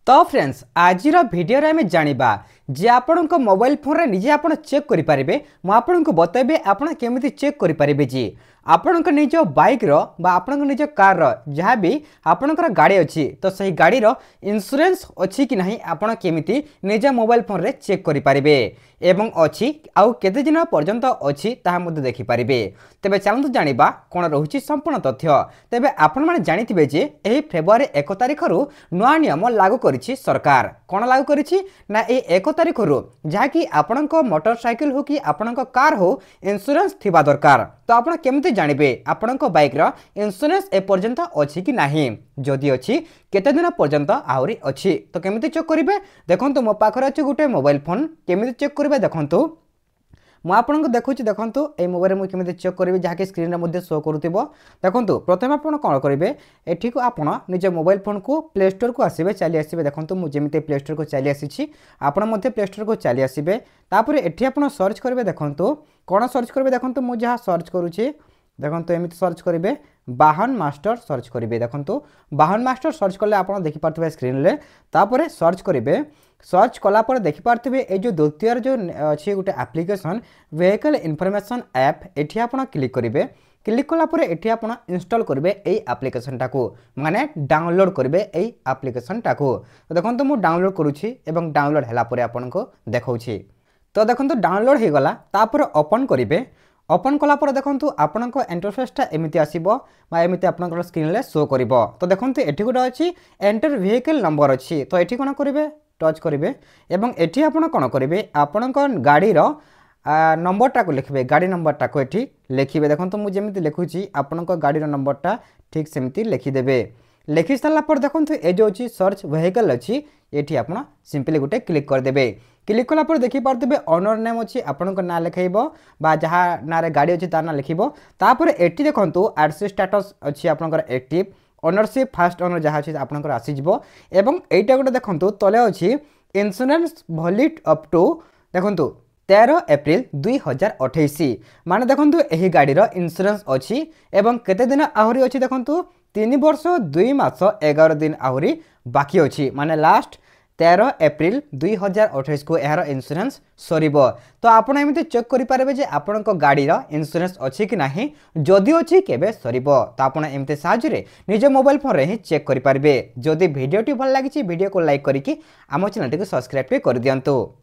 तो फ्रेंड्स आज भिडियो आम जाना जे आपण मोबाइल फोन रे निजे आप चेक करेंगे मुझे बतेबे आपण केमी चेक करेंगे जी आपण निज बाइक आपण निज कार जहाँ भी आपणकर गाड़ी अच्छी तो सही गाड़ी इंश्योरेंस अच्छी कि नहीं आपण केमी निज मोबाइल फोन रे चेक करेंगे एवं अच्छी आउ केते दिन पर्यंत अच्छी ताहा देखिपारे। तेबे चलतु जानिबा कौन रहुछि संपूर्ण तथ्य। तेबे आपण माने जानिथिबे जे एही फेब्रुआरी 1 तारिख रु नुआ नियम लागू करिछि सरकार। कौन लागू करिछि ना ए 1 तारिख रु जहाँकि आपणक मोटरसाइकिल हो कि आपणक कार हो इंश्योरेंस थिबा दरकार। तो आपण केमते जानिबे आपणक बाइक रो इंश्योरेंस ए पर्यंत अछि कि नाही, जदि अछि केते दिन पर्यंत आहुरी अछि तो केमते चेक करिवे। देखंतु मो पाखरे अछि गुटे मोबाइल फोन केमते चेक करिवे देखंतु मुझे देखुची देखंतु ए मोबाइल में केमते चेक करिवे जहाँकि स्क्रीन रे मध्ये शो करूथिबो। देखंतु प्रथम आपण कोन करिवे एठी को आपण निज मोबाइल फोन को प्ले स्टोर को आसीबे चली आसीबे। देखंतु मु जेमिते प्ले स्टोर को चली आसीछि आपण मध्ये प्ले स्टोर को चली आसीबे। तापर एठी आपण सर्च करिवे देखंतु कोन सर्च करिवे देखंतु मु जहाँ सर्च करूछि देखंतु एमिति सर्च करिवे वाहन मास्टर सर्च करिवे। देखंतु वाहन मास्टर सर्च कले आपण देखि पारथिबे स्क्रीन रे। तापर सर्च करिवे सर्च कला पर देखि पारथिबे ए जो द्वितीय जो अछि गुटे एप्लिकेशन व्हीकल इनफॉरमेशन ऐप एठी आपण क्लिक करिवे। क्लिक कला पर एठी आपण इंस्टॉल करिवे एई एप्लिकेशन टाको माने डाउनलोड करिवे एई एप्लिकेशन टाको। तो देखंतु मु डाउनलोड करूछि एवं डाउनलोड हला पर आपनको देखाउछि। तो देखंतु डाउनलोड हे गला तापर ओपन करिवे। ओपन कला पर देखंतु आपनको इंटरफेसटा एमिति आसीबो बा एमिति आपनकर स्क्रीन ले शो करिवो। तो देखंतु एठी गुडा अछि एंटर व्हीकल नंबर अछि तो एठी कोन करिवे टच करिवे एवं एठी आपण कोन करिवे आपनकर गाड़ी रो नंबरटा को लिखिबे गाड़ी नंबरटा को एठी लिखिबे। देखंतु मु जेमिति लिखुची आपनकर गाड़ी रो नंबरटा ठीक सेमिति लिखि देबे। लिखि साला पर देखंतु ए जो अछि सर्च व्हीकल अछि एठी आपण सिंपली गुटे क्लिक कर देबे। क्लिक कला पर देखि पारथिबे ओनर नेम अछि आपनकर ना लिखैबो बा जहा ना रे गाड़ी अछि तार ना लिखिबो। तापर एठी देखंतु आरसी स्टेटस अछि आपनकर एक्टिव ओनरशिप फर्स्ट ओनर जहा अछि आपनकर आसी जिवो एवं एटा गुटे देखंतु तले अछि इंश्योरेंस वैलिड अप टू देखंतु 13 एप्रिल 2028 माने देखंतु एही गाड़ी रो इंश्योरेंस अछि एवं केते दिन आहुरी अछि देखंतु 3 वर्ष 2 मास 11 दिन आहुरी बाकी अछि माने लास्ट 13 एप्रिल 2028 को यार इंश्योरेंस सरीबो। तो आपण एमिति चेक करि पारबे जे आपनक गाड़ी रो इंश्योरेंस अछि कि नाही, जदि अछि केबे सरीबो। तो आपण एमिति साहाय्य रे निज मोबाइल फोन रे ही चेक करि पारबे। जदि वीडियोटी भल लागिछि वीडियो को लाइक करिकि आम चैनल टी को सब्सक्राइब कर दियंतु।